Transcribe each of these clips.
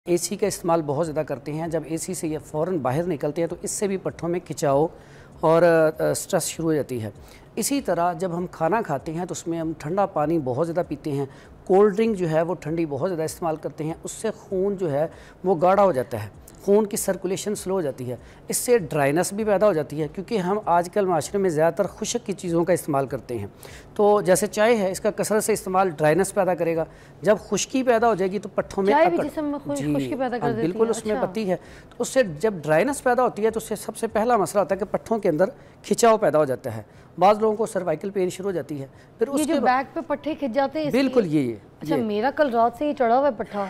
AC का इस्तेमाल बहुत ज़्यादा करते हैं। जब एसी से ये फ़ौरन बाहर निकलते हैं तो इससे भी पट्ठों में खिंचाव और स्ट्रेस शुरू हो जाती है। इसी तरह जब हम खाना खाते हैं तो उसमें हम ठंडा पानी बहुत ज़्यादा पीते हैं, कोल्ड ड्रिंक जो है वो ठंडी बहुत ज़्यादा इस्तेमाल करते हैं, उससे खून जो है वो गाढ़ा हो जाता है, खून की सर्कुलेशन स्लो हो जाती है, इससे ड्राइनेस भी पैदा हो जाती है क्योंकि हम आजकल माशरे में ज़्यादातर खुश्क की चीज़ों का इस्तेमाल करते हैं। तो जैसे चाय है, इसका कसरत से इस्तेमाल ड्राइनेस पैदा करेगा। जब खुश्की पैदा हो जाएगी तो पट्ठों में खुश्की पैदा कर देती बिल्कुल है। उसमें अच्छा। पत्ती है, तो उससे जब ड्राइनेस पैदा होती है तो उससे सबसे पहला मसला होता है कि पट्ठों के अंदर खिंचाव पैदा हो जाता है। बाज़ लोगों को सर्वाइकल पेन शुरू हो जाती है। फिर ये जो बैक पे पट्टे खिंच जाते हैं बिल्कुल ये अच्छा मेरा कल रात से ही चढ़ा हुआ है पट्टा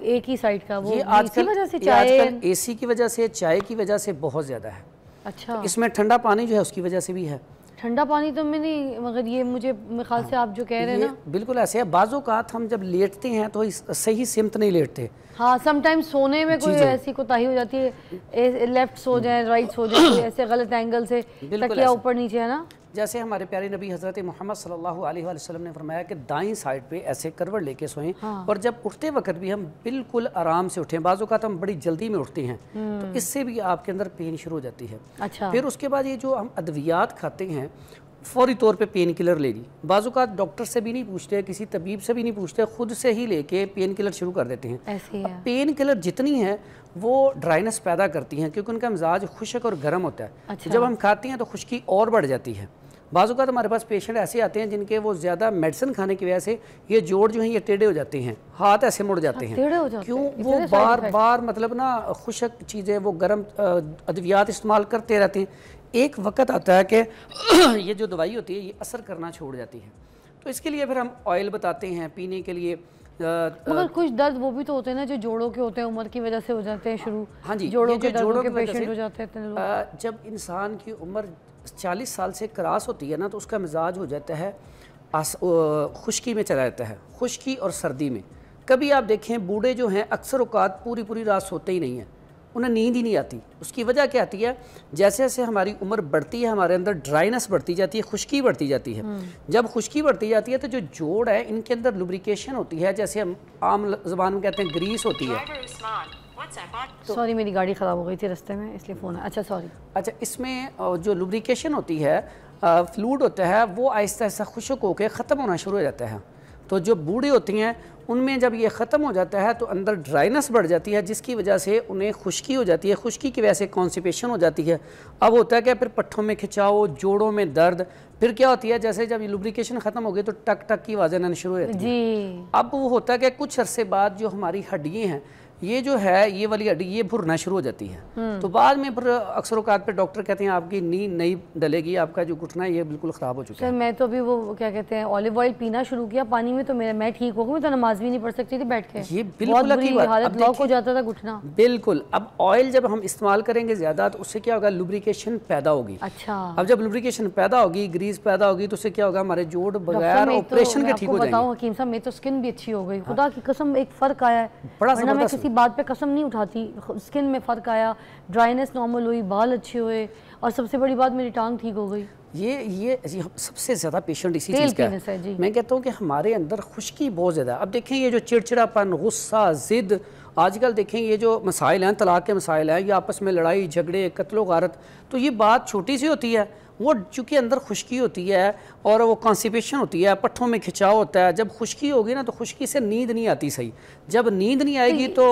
एक ही साइड का, वो इसी वजह से आजकल एसी की वजह से, चाय की वजह से बहुत ज़्यादा है। अच्छा, इसमें ठंडा पानी जो है उसकी वजह से भी है। ठंडा पानी तो मैं नहीं, मगर ये मुझे मेरे ख्याल से आप जो कह रहे हैं ना बिल्कुल ऐसे है। बाज़ों का हम जब लेटते हैं तो सही सिमत नहीं लेटते। हाँ, समटाइम्स सोने में कोई ऐसी कोताही हो जाती है, लेफ्ट सो जाए राइट सो जाए, कोई ऐसे गलत एंगल से तकिया ऊपर नीचे, है ना। जैसे हमारे प्यारे नबी हज़रत मोहम्मद सल्लल्लाहु अलैहि वसल्लम ने फरमाया कि दाईं साइड पे ऐसे करवट लेके सोएं। हाँ। और जब उठते वक्त भी हम बिल्कुल आराम से उठें। बाज़ों का हम बड़ी जल्दी में उठते हैं तो इससे भी आपके अंदर पेन शुरू हो जाती है। अच्छा। फिर उसके बाद ये जो हम अद्वियात खाते हैं, फौरी तौर पे पेन किलर ले ली। बाज़ों का डॉक्टर से भी नहीं पूछते, किसी तबीब से भी नहीं पूछते, खुद से ही लेके पेन किलर शुरू कर देते हैं। ऐसे है। पेन किलर जितनी है वो ड्राइनेस पैदा करती हैं क्योंकि उनका मिजाज खुश्क और गर्म होता है। अच्छा। जब हम खाते हैं तो खुश्की और बढ़ जाती है। बाज़ों का हमारे पास पेशेंट ऐसे आते हैं जिनके वो ज़्यादा मेडिसिन खाने की वजह से ये जोड़ जो हैं ये टेढ़े हो जाते हैं, हाथ ऐसे मुड़ जाते हैं। क्यों? वो बार बार मतलब ना खुश्क चीज़ें, वो गर्म अद्वियात इस्तेमाल करते रहते हैं। एक वक्त आता है कि ये जो दवाई होती है ये असर करना छोड़ जाती है, तो इसके लिए फिर हम ऑयल बताते हैं पीने के लिए। मगर कुछ दर्द वो भी तो होते हैं ना जो जोड़ों के होते हैं, उम्र की वजह से हो जाते हैं शुरू। हाँ जी, जोड़ों के पेशेंट हो जाते हैं। जब इंसान की उम्र 40 साल से क्रॉस होती है ना तो उसका मिजाज हो जाता है खुश्की में चला जाता है, खुश्की और सर्दी में। कभी आप देखें बूढ़े जो हैं अक्सर औकात पूरी रात सोते ही नहीं हैं, उन्हें नींद ही नहीं आती। उसकी वजह क्या आती है? जैसे जैसे हमारी उम्र बढ़ती है हमारे अंदर ड्राइनेस बढ़ती जाती है, खुश्की बढ़ती जाती है। जब खुश्की बढ़ती जाती है तो जो जोड़ है इनके अंदर लुब्रिकेशन होती है, जैसे हम आम ज़बान में कहते हैं ग्रीस होती है। सॉरी मेरी गाड़ी ख़राब हो गई थी रास्ते में, इसलिए फ़ोन है। अच्छा सॉरी। अच्छा, इसमें जो लुब्रिकेशन होती है, फ्लूइड होता है, वो आहिस्ता आहिस्ता खुश्क होकर ख़त्म होना शुरू हो जाता है। तो जो बूढ़े होती हैं उनमें जब ये ख़त्म हो जाता है तो अंदर ड्राइनेस बढ़ जाती है जिसकी वजह से उन्हें खुश्की हो जाती है, खुश्की की वजह से कॉन्स्टिपेशन हो जाती है। अब होता है क्या, फिर पट्ठों में खिंचाव, जोड़ों में दर्द। फिर क्या होती है, जैसे जब लुब्रिकेशन ख़त्म हो गई तो टक टक की आवाज़ें आनी शुरू हो जाती है। अब वो होता है कि कुछ अरसे बाद जो हमारी हड्डियाँ हैं ये जो है ये वाली हड्डी ये भुरना शुरू हो जाती है। तो बाद में फिर अक्सर औकात पे डॉक्टर कहते हैं आपकी नींद नहीं डलेगी, आपका जो घुटना है ये बिल्कुल ख़राब हो चुका है। सर मैं तो अभी वो क्या कहते हैं ऑलिव ऑयल पीना शुरू किया पानी में, तो मैं ठीक हो गई। मैं तो नमाज भी नहीं पढ़ सकती थी बैठ के, ये बिल्कुल हालत ब्लॉक हो जाता था घुटना। बिल्कुल। अब ऑयल जब हम इस्तेमाल करेंगे ज़्यादा तो उससे क्या होगा, लुब्रिकेशन पैदा होगी। अच्छा। अब जब लुब्रिकेशन पैदा होगी, ग्रीस पैदा होगी, तो उससे क्या होगा, हमारे जोड़ बगैर ऑपरेशन के ठीक हो जाएंगे। बताऊं हकीम साहब, मेरी तो स्किन भी अच्छी हो गई, खुदा की कसम एक फ़र्क आया है। बड़ा मैं किसी बात पे कसम नहीं उठाती, स्किन में फ़र्क आया, ड्राइनेस नॉर्मल हुई, बाल अच्छे हुए, और सबसे बड़ी बात मेरी टांग ठीक हो गई। ये सबसे ज़्यादा पेशेंट इसी चीज़ का है। मैं कहता हूँ कि हमारे अंदर खुश्की बहुत ज़्यादा। अब देखें ये जो चिड़चिड़ापन, गुस्सा, ज़िद, आजकल देखें ये जो मसाइल हैं, तलाक के मसाइल हैं, ये आपस में लड़ाई झगड़े, कत्लो गारत, तो ये बात छोटी सी होती है, वो चूँकि अंदर खुश्की होती है और वो कॉन्स्टिपेशन होती है, पट्ठों में खिंचाव होता है। जब खुश्की होगी ना तो खुश्की से नींद नहीं आती सही। जब नींद नहीं आएगी तो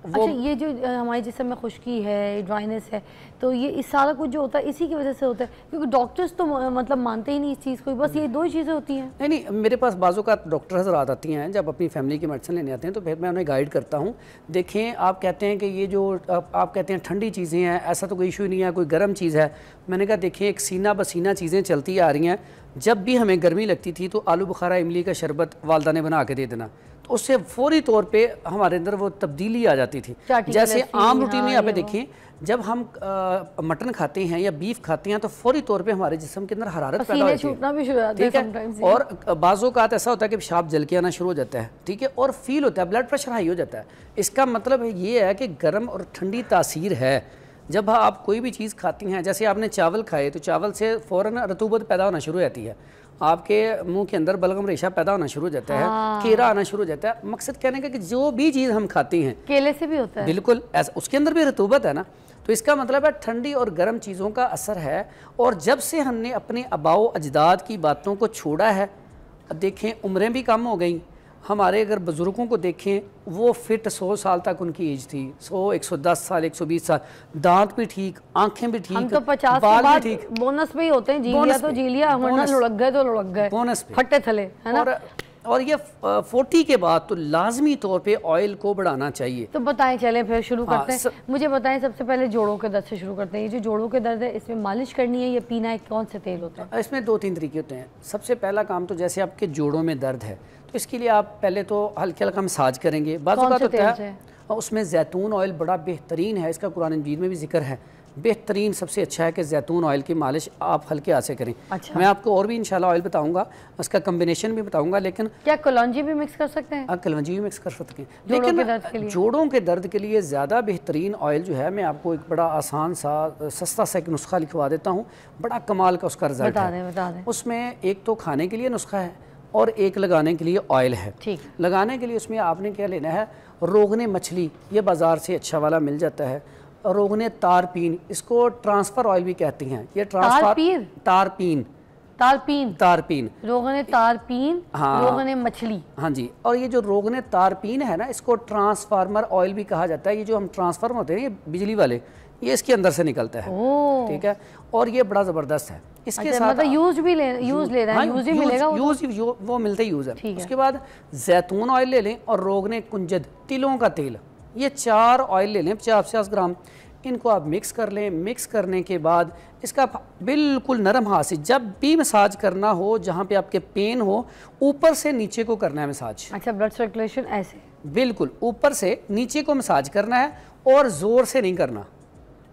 अच्छा, ये जो हमारे जिस्म में खुश्की है, ड्राइनेस है, तो ये इस सारा कुछ जो होता है इसी की वजह से होता है, क्योंकि डॉक्टर्स तो मतलब मानते ही नहीं इस चीज़ को, बस ये दो ही चीज़ें होती हैं। नहीं, मेरे पास बाज़ों का डॉक्टर हज़रात आती हैं जब अपनी फैमिली की मेडिसिन लेने आते हैं तो फिर मैं उन्हें गाइड करता हूँ। देखें, आप कहते हैं कि ये जो आप कहते हैं ठंडी चीज़ें हैं, ऐसा तो कोई इशू नहीं है, कोई गर्म चीज़ है। मैंने कहा देखिए एक सीना बसीना चीज़ें चलती आ रही हैं। जब भी हमें गर्मी लगती थी तो आलू बुखारा इमली का शरबत वालदा ने बना के दे देना, तो उससे फौरी तौर पे हमारे अंदर वो तब्दीली आ जाती थी। जैसे आम रूटीन में यहाँ पे देखिए, जब हम मटन खाते हैं या बीफ खाते हैं तो फौरी तौर पे हमारे जिस्म के अंदर हरारत पैदा होती है, ठीक है। और बाज़ों का ऐसा होता है कि पेशाब जल के आना शुरू हो जाता है, ठीक है, और फील होता है, ब्लड प्रेशर हाई हो जाता है। इसका मतलब ये है कि गर्म और ठंडी तासीर है। जब आप कोई भी चीज़ खाती हैं, जैसे आपने चावल खाए तो चावल से फ़ौरन रतूबत पैदा होना शुरू हो जाती है। आपके मुंह के अंदर बलगम रेशा पैदा होना शुरू हो जाता है, कीड़ा आना शुरू हो जाता है। मकसद कहने का कि जो भी चीज़ हम खाते हैं, केले से भी होता है बिल्कुल ऐसा, उसके अंदर भी रतूबत है ना, तो इसका मतलब है ठंडी और गर्म चीज़ों का असर है। और जब से हमने अपने आबाओ अजदाद की बातों को छोड़ा है, देखें उम्रें भी कम हो गई हमारे, अगर बुज़ुर्गों को देखें वो फिट 100 साल तक उनकी एज थी, 100, 110 साल, 120 साल, दांत भी ठीक, आंखें भी ठीक, हम तो 50 के बाद बोनस पे ही होते हैं, जी लिया तो जी लिया, वरना लुढ़क गए तो लुढ़क गए, बोनस पे फट्टे थले, है ना। और ये 40 के बाद तो लाजमी तौर पे ऑयल को बढ़ाना चाहिए। तो बताएं, चलें फिर शुरू करते हैं। मुझे बताएं सबसे पहले जोड़ों के दर्द से शुरू करते हैं। ये जो जोड़ों के दर्द है, इसमें मालिश करनी है या पीना है, कौन से तेल होता है? इसमें 2-3 तरीके होते हैं। सबसे पहला काम तो जैसे आपके जोड़ों में दर्द है तो इसके लिए आप पहले तो हल्का हल्का मसाज करेंगे। बाज़ औक़ात होता है और उसमें जैतून ऑयल बड़ा बेहतरीन है, इसका कुरान मजीद में भी जिक्र है। बेहतरीन सबसे अच्छा है कि जैतून ऑयल की मालिश आप हल्के हाथ से करें। अच्छा। मैं आपको और भी इंशाल्लाह ऑयल बताऊंगा, उसका कम्बिनेशन भी बताऊंगा। लेकिन क्या कलौंजी भी मिक्स कर सकते हैं? कलौंजी भी मिक्स कर सकते हैं, लेकिन जोड़ों के दर्द के लिए ज़्यादा बेहतरीन ऑयल जो है, मैं आपको एक बड़ा आसान सा सस्ता सा एक नुस्खा लिखवा देता हूँ, बड़ा कमाल का उसका रिजल्ट है। उसमें एक तो खाने के लिए नुस्खा है और एक लगाने के लिए ऑयल है। ठीक। लगाने के लिए उसमें आपने क्या लेना है, रोगने मछली, ये बाज़ार से अच्छा वाला मिल जाता है। रोगने तारपीन, इसको ट्रांसफ़र ऑयल भी कहती हैं। ये ट्रांसफ़र तारपीन रोगने तारपीन, हाँ, रोगने मछली, हाँ जी। और ये जो रोगने तारपीन है ना, इसको ट्रांसफार्मर ऑयल भी कहा जाता है। ये जो हम ट्रांसफार्मर होते हैं ये बिजली वाले, ये इसके अंदर से निकलता है, ठीक है। और ये बड़ा ज़बरदस्त है। इसके अच्छा, साथ मतलब यूज भी ले रहा है, यूज ही मिलेगा, वो मिलता ही यूज़ है। उसके बाद जैतून ऑयल ले लें और रोगने कुंजद, तिलों का तेल, ये 4 ऑयल ले लें 50-50 ग्राम। इनको आप मिक्स कर लें। मिक्स करने के बाद इसका बिल्कुल नरम हाथ से जब भी मसाज करना हो, जहाँ पे आपके पेन हो, ऊपर से नीचे को करना है मसाज। अच्छा, ब्लड सर्कुलेशन ऐसे बिल्कुल ऊपर से नीचे को मसाज करना है और ज़ोर से नहीं करना।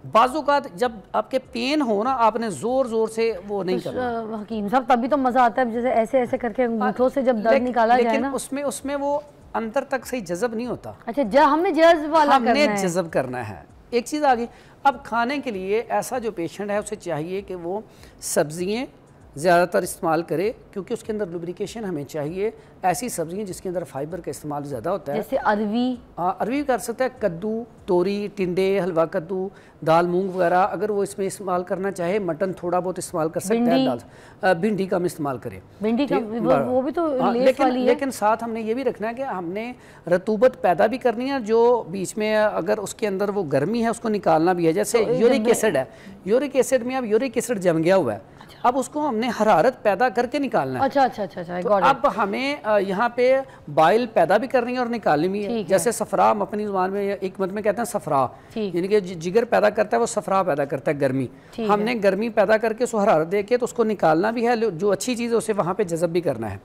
बाजू का जब आपके पेन हो ना, आपने जोर जोर से वो नहीं करना। हकीम साहब, तभी तो मजा आता है, जैसे ऐसे ऐसे करके अंगूठों से जब दर्द निकाला जाए ना, उसमें वो अंदर तक सही जज़ब नहीं होता। अच्छा, हमने जज़ब करना है। एक चीज़ आ गई, अब खाने के लिए ऐसा जो पेशेंट है उसे चाहिए कि वो सब्जियां ज़्यादातर इस्तेमाल करे, क्योंकि उसके अंदर लुब्रिकेशन हमें चाहिए। ऐसी सब्जियां जिसके अंदर फाइबर का इस्तेमाल ज़्यादा होता है, जैसे अरवी कर सकता है, कद्दू, तोरी, टिंडे, हलवा कद्दू, दाल मूंग वगैरह अगर वो इसमें इस्तेमाल करना चाहे। मटन थोड़ा बहुत इस्तेमाल कर सकता है, दाल भिंडी कम इस्तेमाल करें। भिंडी का वो भी तो लेकिन साथ हमने ये भी रखना है कि हमने रतूबत पैदा भी करनी है, जो बीच में अगर उसके अंदर वो गर्मी है उसको निकालना भी है। जैसे यूरिक एसिड है, यूरिक एसिड में अब यूरिक एसिड जम गया हुआ है, अब उसको हमने हरारत पैदा करके निकालना है। अच्छा, तो अब हमें यहाँ पे बाइल पैदा भी करनी है और निकालनी भी है। जैसे सफरा, हम अपनी जुबान में एक मत में कहते हैं सफरा, यानी कि जिगर पैदा करता है, वो सफरा पैदा करता है, गर्मी। हमने गर्मी पैदा करके उसको हरारत दे के तो उसको निकालना भी है, जो अच्छी चीज़ है उसे वहाँ पे जज़ब भी करना है।